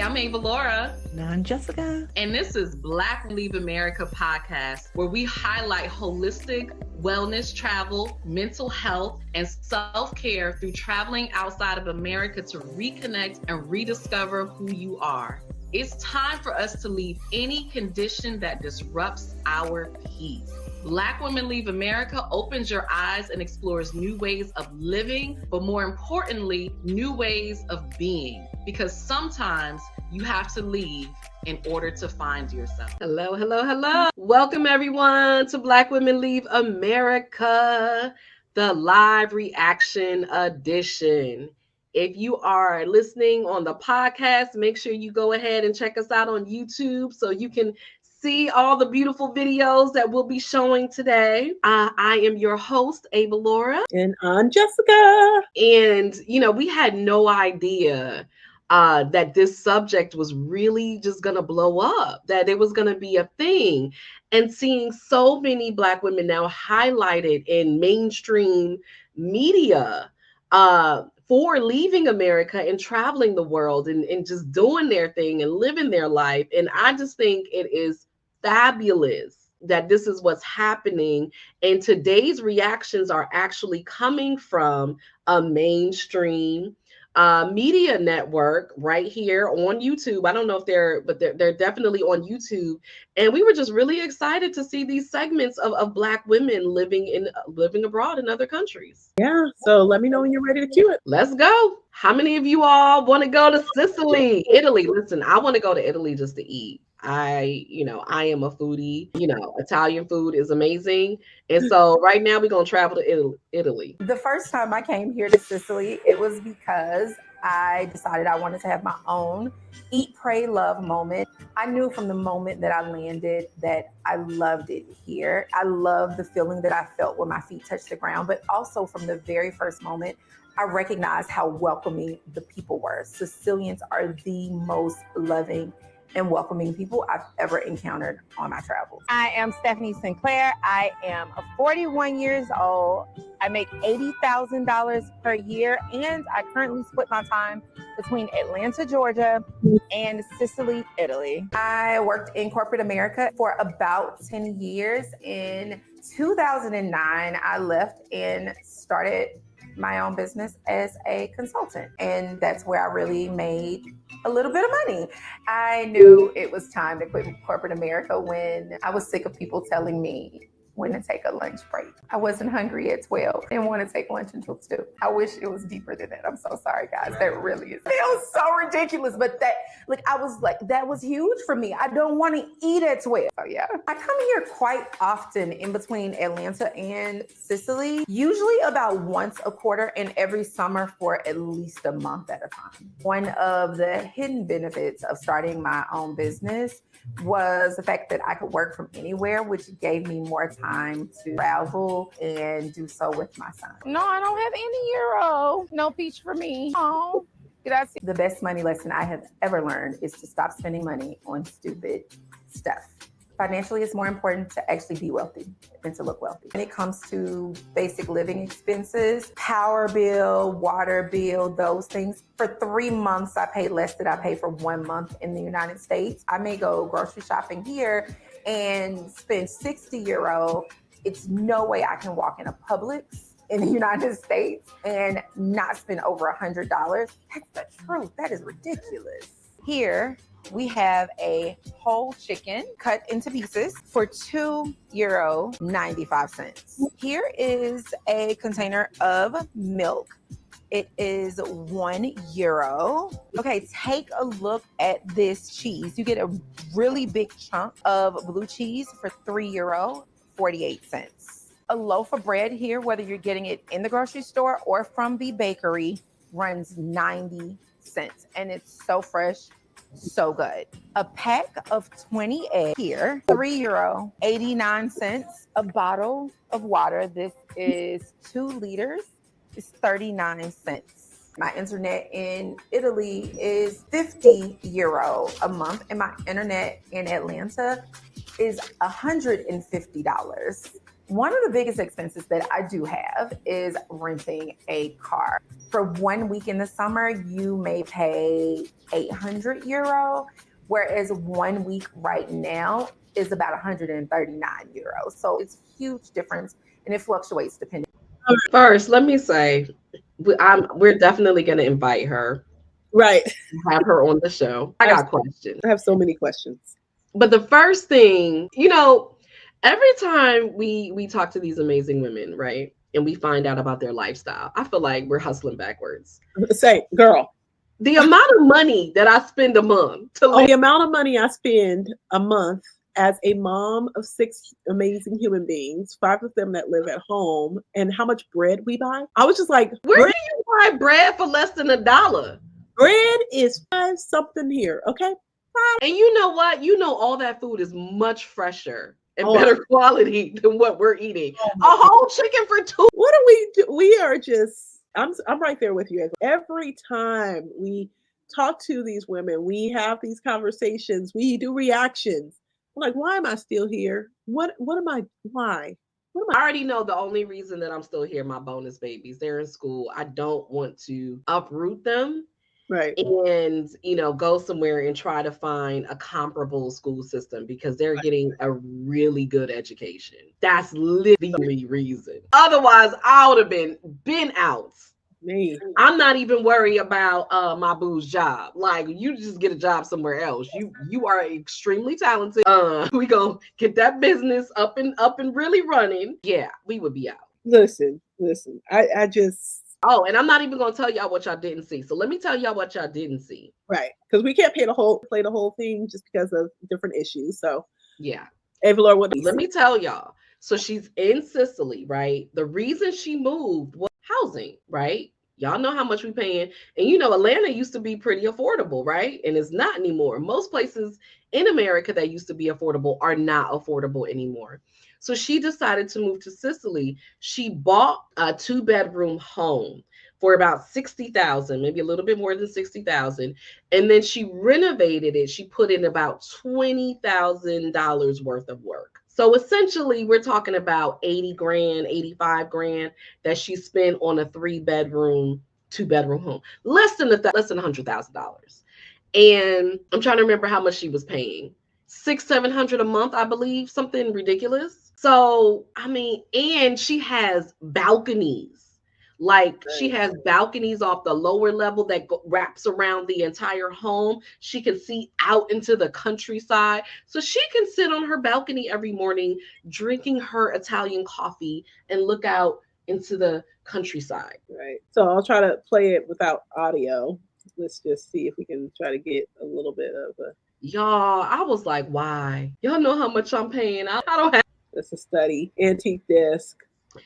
I'm Ava Laura. And I'm Jessica. And this is Black Women Leave America podcast, where we highlight holistic wellness, travel, mental health, and self-care through traveling outside of America to reconnect and rediscover who you are. It's time for us to leave any condition that disrupts our peace. Black Women Leave America opens your eyes and explores new ways of living, but more importantly, new ways of being. Because sometimes you have to leave in order to find yourself. Hello, hello, hello. Welcome everyone to Black Women Leave America, the live reaction edition. If you are listening on the podcast, make sure you go ahead and check us out on YouTube so you can see all the beautiful videos that we'll be showing today. I am your host, Ava Laura. And I'm Jessica. And, we had no idea that this subject was really just going to blow up, that it was going to be a thing. And seeing so many Black women now highlighted in mainstream media for leaving America and traveling the world and just doing their thing and living their life. And I just think it is fabulous that this is what's happening. And today's reactions are actually coming from a mainstream media network right here on YouTube. I don't know if they're definitely on YouTube. And we were just really excited to see these segments of Black women living abroad in other countries. Yeah, so let me know when you're ready to cue it. Let's go. How many of you all want to go to Sicily, Italy? Listen, I want to go to Italy just to eat. I am a foodie. Italian food is amazing. And so right now we're going to travel to Italy. The first time I came here to Sicily, it was because I decided I wanted to have my own eat, pray, love moment. I knew from the moment that I landed that I loved it here. I loved the feeling that I felt when my feet touched the ground, but also from the very first moment, I recognized how welcoming the people were. Sicilians are the most loving and welcoming people I've ever encountered on my travels. I am Stephanie Sinclair. I am 41 years old. I make $80,000 per year, and I currently split my time between Atlanta, Georgia, and Sicily, Italy. I worked in corporate America for about 10 years. In 2009, I left and started my own business as a consultant, and that's where I really made a little bit of money. I knew it was time to quit corporate America when I was sick of people telling me when to take a lunch break. I wasn't hungry at 12. I didn't want to take lunch until 2. I wish it was deeper than that. I'm so sorry, guys. That really is. It feels so ridiculous, but that was huge for me. I don't want to eat at 12. So yeah, I come here quite often in between Atlanta and Sicily, usually about once a quarter, and every summer for at least a month at a time. One of the hidden benefits of starting my own business was the fact that I could work from anywhere, which gave me more time to travel and do so with my son. No, I don't have any euro. No peach for me. Oh, gracias. The best money lesson I have ever learned is to stop spending money on stupid stuff. Financially, it's more important to actually be wealthy than to look wealthy. When it comes to basic living expenses, power bill, water bill, those things, for 3 months, I pay less than I pay for 1 month in the United States. I may go grocery shopping here and spend 60 euro. It's no way I can walk in a Publix in the United States and not spend over $100. That's the truth. That is ridiculous. Here we have a whole chicken cut into pieces for €2.95. Here is a container of milk. It is €1. Okay, take a look at this cheese. You get a really big chunk of blue cheese for €3.48. A loaf of bread here, whether you're getting it in the grocery store or from the bakery, runs 90 cents. And it's so fresh, so good. A pack of 20 eggs here, €3.89. A bottle of water, this is 2 liters, is 39 cents. My internet in Italy is €50 a month, and my internet in Atlanta is $150. One of the biggest expenses that I do have is renting a car. For 1 week in the summer, you may pay 800 euro, whereas 1 week right now is about 139 euros. So it's a huge difference and it fluctuates depending. First, let me say, we're definitely going to invite her, Right. have her on the show. I got questions. I have so many questions. But the first thing, every time we talk to these amazing women, right? And we find out about their lifestyle, I feel like we're hustling backwards. Say, girl. The amount of money that I spend a month to live. The amount of money I spend a month as a mom of 6 amazing human beings, 5 of them that live at home, and how much bread we buy. I was just like, where do you buy bread for less than $1? Bread is 5 something here, okay? And you know what? All that food is much fresher and better quality than what we're eating. A whole chicken for $2. What do we do? We are just, I'm right there with you. Every time we talk to these women, we have these conversations, we do reactions. I'm like, why am I still here? Why? I already know the only reason that I'm still here, my bonus babies. They're in school. I don't want to uproot them. Right. And, go somewhere and try to find a comparable school system because they're getting a really good education. That's literally the only reason. Otherwise, I would have been out. Me. I'm not even worried about my boo's job. Like, you just get a job somewhere else. You are extremely talented. We gonna get that business up and really running. Yeah, we would be out. Listen. I just. Oh, and I'm not even gonna tell y'all what y'all didn't see. So let me tell y'all what y'all didn't see. Right, because we can't play the whole thing just because of different issues. So yeah, Evelyn, let me tell y'all. So she's in Sicily, right? The reason she moved was housing, right? Y'all know how much we paying. And Atlanta used to be pretty affordable, right? And it's not anymore. Most places in America that used to be affordable are not affordable anymore. So she decided to move to Sicily. She bought a 2-bedroom home for about 60,000, maybe a little bit more than 60,000. And then she renovated it. She put in about $20,000 worth of work. So essentially, we're talking about 80 grand, 85 grand that she spent on a 3-bedroom, 2-bedroom home. Less than $100,000. And I'm trying to remember how much she was paying. $600-700 a month, I believe, something ridiculous. So, and she has balconies. Like, she has balconies off the lower level that wraps around the entire home. She can see out into the countryside. So she can sit on her balcony every morning drinking her Italian coffee and look out into the countryside. Right. So I'll try to play it without audio. Let's just see if we can try to get a little bit of a. Y'all, I was like, why? Y'all know how much I'm paying. I don't have. It's a study. Antique desk.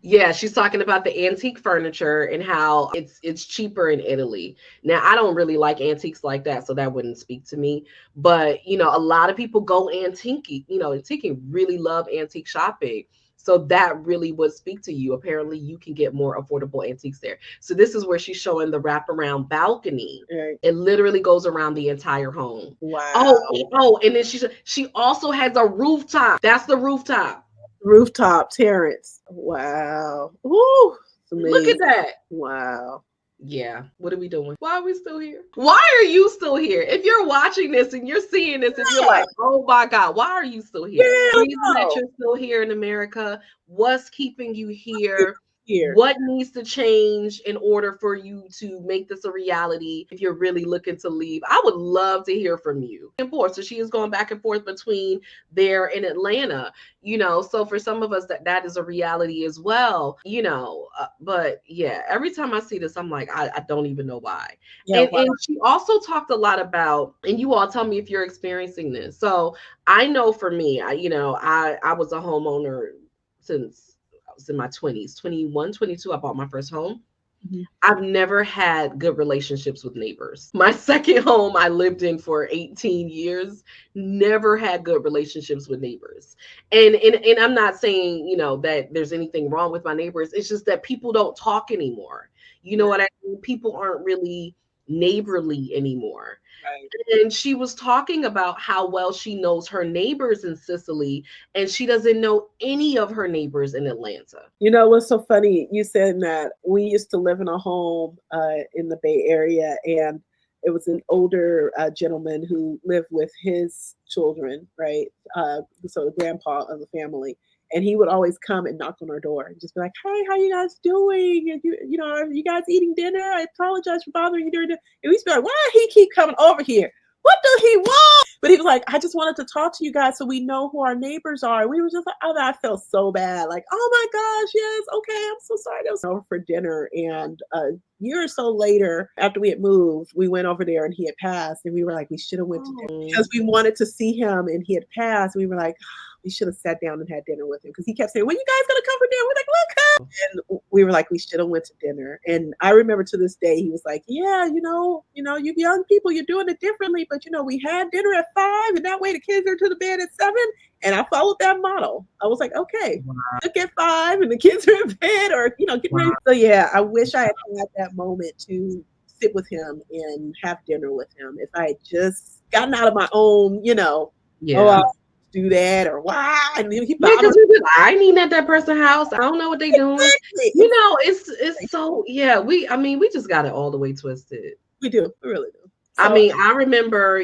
Yeah, she's talking about the antique furniture and how it's cheaper in Italy. Now, I don't really like antiques like that, so that wouldn't speak to me. But, a lot of people go antiquing, really love antique shopping. So that really would speak to you. Apparently, you can get more affordable antiques there. So this is where she's showing the wraparound balcony. Right. It literally goes around the entire home. Wow. Oh, and then she also has a rooftop. That's the rooftop. Rooftop terrace. Wow. Ooh, look at that. Wow. Yeah. What are we doing? Why are we still here? Why are you still here? If you're watching this and you're seeing this and you're like, oh my God, why are you still here? The reason that you're still here in America, what's keeping you here? What needs to change in order for you to make this a reality if you're really looking to leave? I would love to hear from you. So she is going back and forth between there and Atlanta, so for some of us that is a reality as well, but yeah, every time I see this, I'm like, I don't even know why. Yeah, and she also talked a lot about, and you all tell me if you're experiencing this. So I know for me, I was a homeowner since I was in my 20s, 21, 22, I bought my first home. Mm-hmm. I've never had good relationships with neighbors. My second home I lived in for 18 years, never had good relationships with neighbors. And I'm not saying, that there's anything wrong with my neighbors. It's just that people don't talk anymore. You know what I mean? People aren't really neighborly anymore. Right. And she was talking about how well she knows her neighbors in Sicily, and she doesn't know any of her neighbors in Atlanta. You know what's so funny? You said that we used to live in a home in the Bay Area, and it was an older gentleman who lived with his children, right? So the grandpa of the family, and he would always come and knock on our door and just be like, "Hey, how you guys doing? And you know, are you guys eating dinner? I apologize for bothering you during the." And we used to be like, "Why he keep coming over here? What does he want?" But he was like, "I just wanted to talk to you guys so we know who our neighbors are." And we were just like, "Oh, I felt so bad. Like, oh my gosh, yes, okay, I'm so sorry." That was over for dinner, and a year or so later, after we had moved, we went over there and he had passed, and we were like, we should have went to dinner Oh, because we wanted to see him, and he had passed. We were like, we should have sat down and had dinner with him because he kept saying, "When you guys gonna come for dinner?" We're like, "We'll come." And we were like, we should have went to dinner. And I remember to this day, he was like, "Yeah, you young people, you're doing it differently, but we had dinner at 5, and that way the kids are to the bed at 7." And I followed that model. I was like, okay, wow. look at 5, and the kids are in bed, or getting ready. So yeah, I wish I had that moment to sit with him and have dinner with him. If I had just gotten out of my own, oh, Yeah. I'll do that, or why, and then he Yeah, bothered. because I ain't even at that person's house. I don't know what they doing. Exactly. It's so yeah. We just got it all the way twisted. We do. We really do. I So mean, I remember,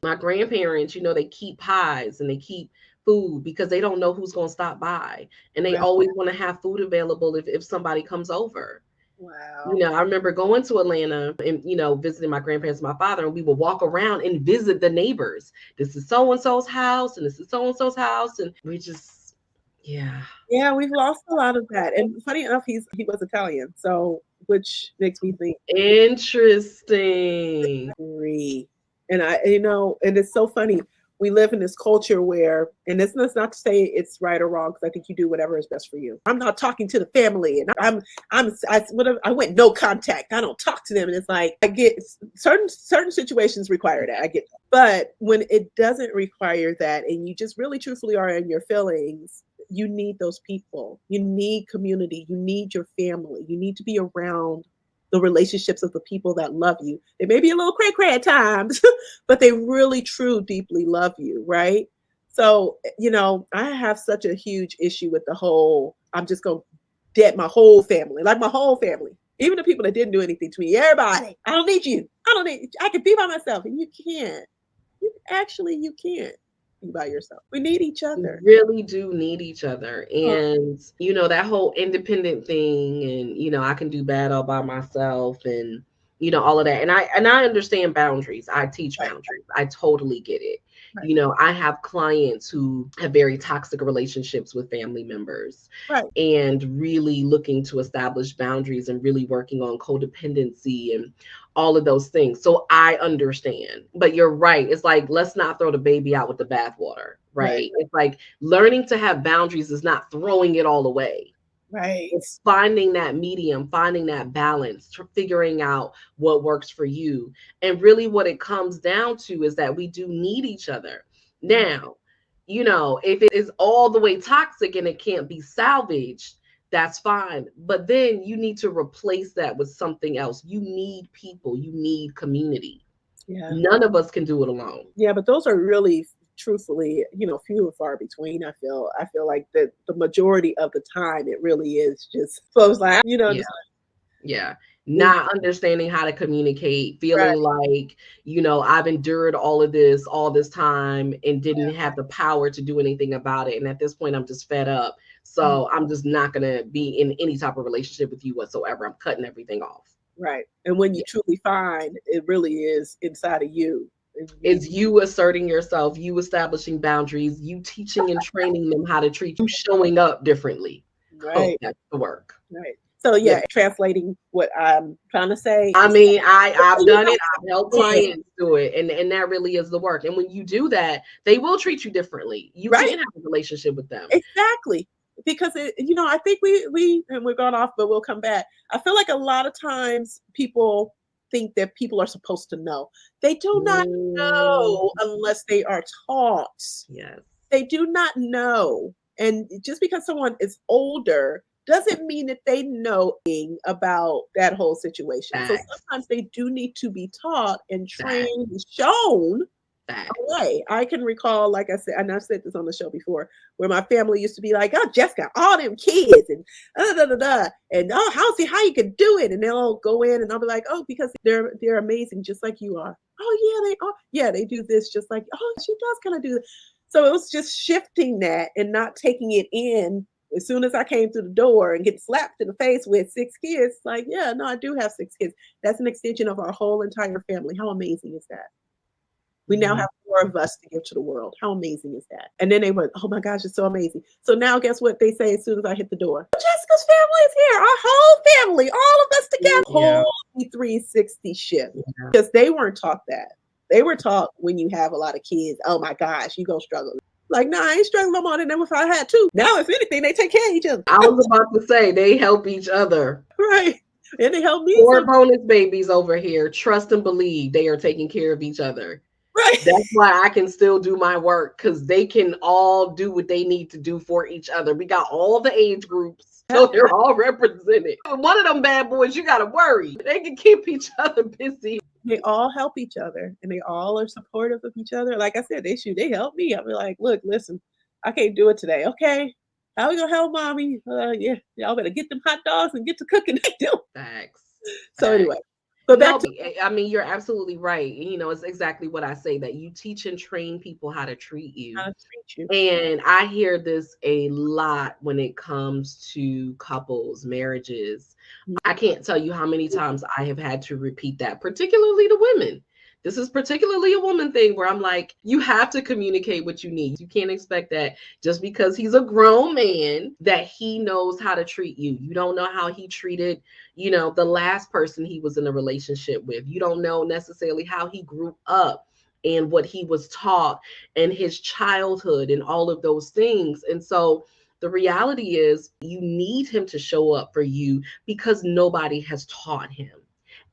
my grandparents, they keep pies and they keep food because they don't know who's gonna stop by, and they right. always want to have food available if somebody comes over. Wow. I remember going to Atlanta and, visiting my grandparents and my father, and we would walk around and visit the neighbors. This is so and so's house, and this is so and so's house, and we just, yeah. Yeah, we've lost a lot of that. And funny enough, he was Italian, so which makes me think Interesting. agree. And and it's so funny. We live in this culture where, and this not to say it's right or wrong, because I think you do whatever is best for you. I'm not talking to the family, and I went no contact. I don't talk to them, and it's like I get certain situations require that. I get that. But when it doesn't require that, and you just really truthfully are in your feelings, you need those people. You need community. You need your family. You need to be around the relationships of the people that love you. They may be a little cray cray at times, but they really, true, deeply love you, right? So, I have such a huge issue with the whole, I'm just going to debt my whole family, like my whole family, even the people that didn't do anything to me, everybody. I don't need you. I can be by myself. And you can't. You can't be by yourself. We need each We other. really do need each other. Oh, And, that whole independent thing and, I can do bad all by myself and, all of that. And I understand boundaries. I teach right, boundaries. I totally get it. right, I have clients who have very toxic relationships with family members right, and really looking to establish boundaries and really working on codependency and all of those things. So I understand. But you're right. It's like, let's not throw the baby out with the bathwater, right, right? It's like learning to have boundaries is not throwing it all away. right, It's finding that medium, finding that balance, figuring out what works for you. And really, what it comes down to is that we do need each other. Now, if it is all the way toxic and it can't be salvaged, that's fine. But then you need to replace that with something else. You need people, you need community. yeah. None of us can do it alone. Yeah, but those are really truthfully, few and far between. I feel like the majority of the time it really is just folks like, Yeah. just Yeah. like, Not understanding how to communicate, right, feeling like, I've endured all of this all this time and yeah, didn't have the power to do anything about it. And at this point, I'm just fed up. mm, So I'm just not going to be in any type of relationship with you whatsoever. I'm cutting everything off. right. And when you Yeah. truly find it really is inside of you. And It's you asserting yourself, you establishing boundaries, you teaching and training them how to treat you, showing up differently. Oh, right, that's the work. right. So Yeah. yeah, translating what I'm trying to say I is mean, I've you done know, it. I've helped yeah, clients do it, and that really is the work. And when you do that, they will treat you differently. You right. can't have a relationship with them. Exactly. Because I think we and we're going off, but we'll come back. I feel like a lot of times people think that people are supposed to know. They do not Mm, know unless they are taught. yes. They do not know. And just because someone is older doesn't mean that they know about that whole situation. So Facts. sometimes they do need to be taught and Facts. trained and shown Facts. way. I can recall, like I said, and I've said this on the show before, where my family used to be like, "Oh, Jessica, all them kids, and and oh, how you could do it?" And they'll all go in, and I'll be like, "Oh, because they're amazing, just like you are." Oh yeah, they are. Yeah, they do this just like. Oh, she does kind of do that. So it was just shifting that and not taking it in. As soon as I came through the door and get slapped in the face with 6 kids, like, yeah, no, I do have 6 kids. That's an extension of our whole entire family. How amazing is that? We now have 4 of us to give to the world. How amazing is that? And then they went, oh my gosh, it's so amazing. So now guess what they say as soon as I hit the door? Jessica's family is here. Our whole family, all of us together. Yeah. Whole 360 shift. Yeah. Because they weren't taught that. They were taught when you have a lot of kids, oh my gosh, you gonna struggle. Like, nah, I ain't struggling no more than if I had 2. Now, if anything, they take care of each other. I was about to say they help each other. Right. And they help me. 4 bonus babies over here. Trust and believe they are taking care of each other. Right. That's why I can still do my work, because they can all do what they need to do for each other. We got all the age groups, so they're all represented. One of them bad boys, you got to worry. They can keep each other busy. They all help each other, and they all are supportive of each other. Like I said, they help me. I'll be like, look, listen, I can't do it today. Okay. How we gonna help mommy? Yeah, y'all better get them hot dogs and get to cooking. Facts. So anyway, but No, back to I mean, you're absolutely right. You know, it's exactly what I say, that you teach and train people how to treat you. how to treat you. And I hear this a lot when it comes to couples, marriages. I can't tell you how many times I have had to repeat that, particularly to women. This is particularly a woman thing where I'm like, you have to communicate what you need. You can't expect that just because he's a grown man that he knows how to treat you. You don't know how he treated, the last person he was in a relationship with. You don't know necessarily how he grew up and what he was taught and his childhood and all of those things. And so the reality is you need him to show up for you because nobody has taught him,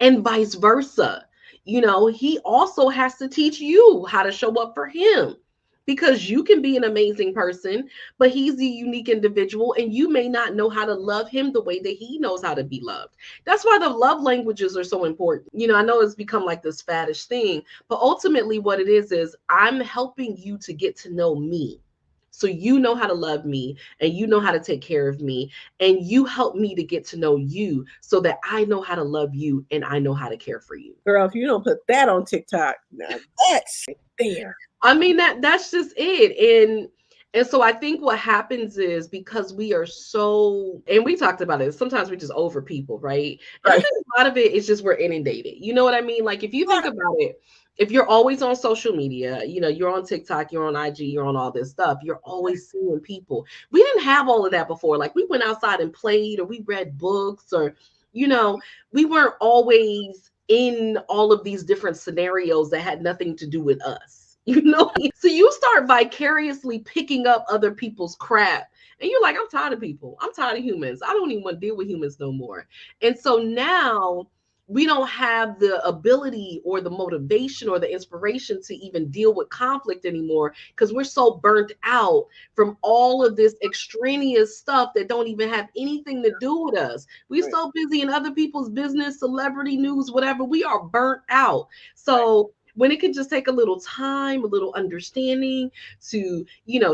and vice versa. He also has to teach you how to show up for him, because you can be an amazing person, but he's a unique individual and you may not know how to love him the way that he knows how to be loved. That's why the love languages are so important. I know it's become like this faddish thing, but ultimately what it is I'm helping you to get to know me. So you know how to love me and you know how to take care of me, and you help me to get to know you so that I know how to love you and I know how to care for you. Girl, if you don't put that on TikTok, now that's there. I mean, that's just it. And so I think what happens is, because we are so, and we talked about it, sometimes we're just over people, right? And I think a lot of it is just we're inundated. You know what I mean? Like, if you think about it, if you're always on social media, you're on TikTok, you're on IG, you're on all this stuff, you're always seeing people. We didn't have all of that before. Like, we went outside and played, or we read books, or, we weren't always in all of these different scenarios that had nothing to do with us. So you start vicariously picking up other people's crap, and you're like, I'm tired of people. I'm tired of humans. I don't even want to deal with humans no more. And so now we don't have the ability or the motivation or the inspiration to even deal with conflict anymore, because we're so burnt out from all of this extraneous stuff that don't even have anything to do with us. We're so busy in other people's business, celebrity news, whatever. We are burnt out. So when it can just take a little time, a little understanding to,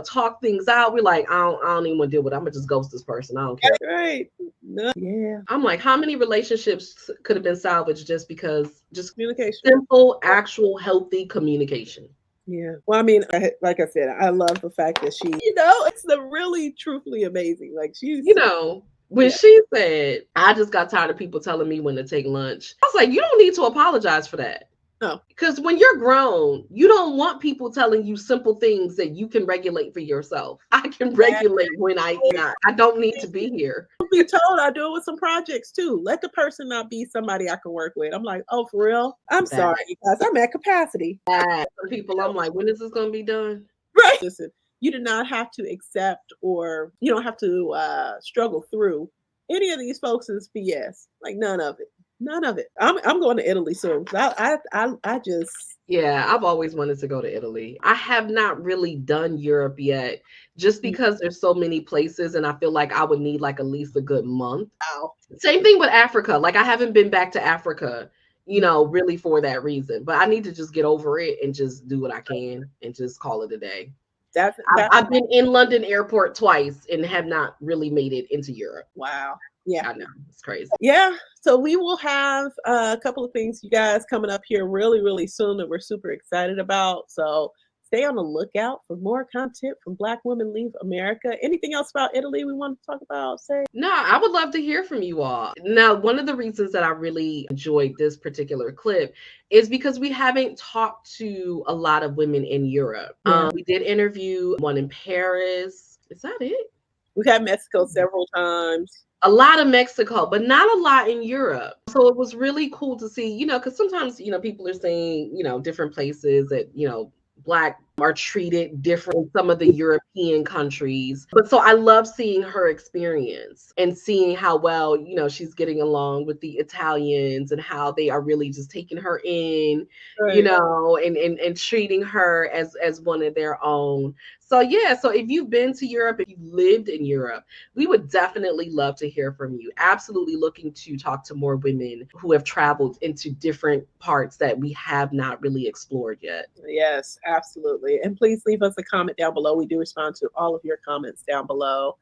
talk things out, we're like, I don't even want to deal with it. I'm gonna just ghost this person. I don't care. Right. No. Yeah. I'm like, how many relationships could have been salvaged just because communication, simple, actual, healthy communication? Yeah. Well, I mean, like I said, I love the fact that she, it's the really truthfully amazing. Like, she's, when she said, I just got tired of people telling me when to take lunch, I was like, you don't need to apologize for that. No. Because when you're grown, you don't want people telling you simple things that you can regulate for yourself. I can regulate when I eat. I don't need to be here. Be told I do it with some projects too. Let the person not be somebody I can work with. I'm like, oh, for real? I'm sorry, you guys. I'm at capacity. Some people, I'm like, when is this going to be done? Right. Listen, you do not have to accept, or you don't have to struggle through any of these folks' BS. Like, none of it. None of it. I'm going to Italy soon. I just Yeah, I've always wanted to go to Italy. I have not really done Europe yet, just because there's so many places, and I feel like I would need like at least a good month. Wow. Same thing with Africa. Like I haven't been back to Africa, really for that reason. But I need to just get over it and just do what I can and just call it a day. That I've been in London airport twice and have not really made it into Europe. wow. Yeah. I know, it's crazy. Yeah. So we will have a couple of things, you guys, coming up here really, really soon that we're super excited about. So stay on the lookout for more content from Black Women Leave America. Anything else about Italy we want to talk about? Say. No, I would love to hear from you all. Now, one of the reasons that I really enjoyed this particular clip is because we haven't talked to a lot of women in Europe. Yeah. We did interview one in Paris. Is that it? We've had Mexico several times. A lot of Mexico, but not a lot in Europe. So it was really cool to see, because sometimes, people are saying, different places that, Black are treated different in some of the European countries. But so I love seeing her experience and seeing how well, she's getting along with the Italians and how they are really just taking her in, Right. and treating her as one of their own. So yeah, so if you've been to Europe, if you've lived in Europe, we would definitely love to hear from you. Absolutely looking to talk to more women who have traveled into different parts that we have not really explored yet. Yes, absolutely. And please leave us a comment down below. We do respond to all of your comments down below.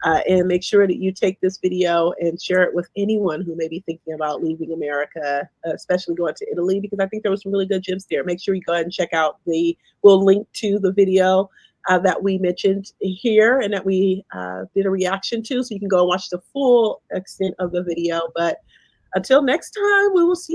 And make sure that you take this video and share it with anyone who may be thinking about leaving America, especially going to Italy, because I think there was some really good gems there. Make sure you go ahead and check out we'll link to the video that we mentioned here and that we did a reaction to. So you can go and watch the full extent of the video. But until next time, we will see you.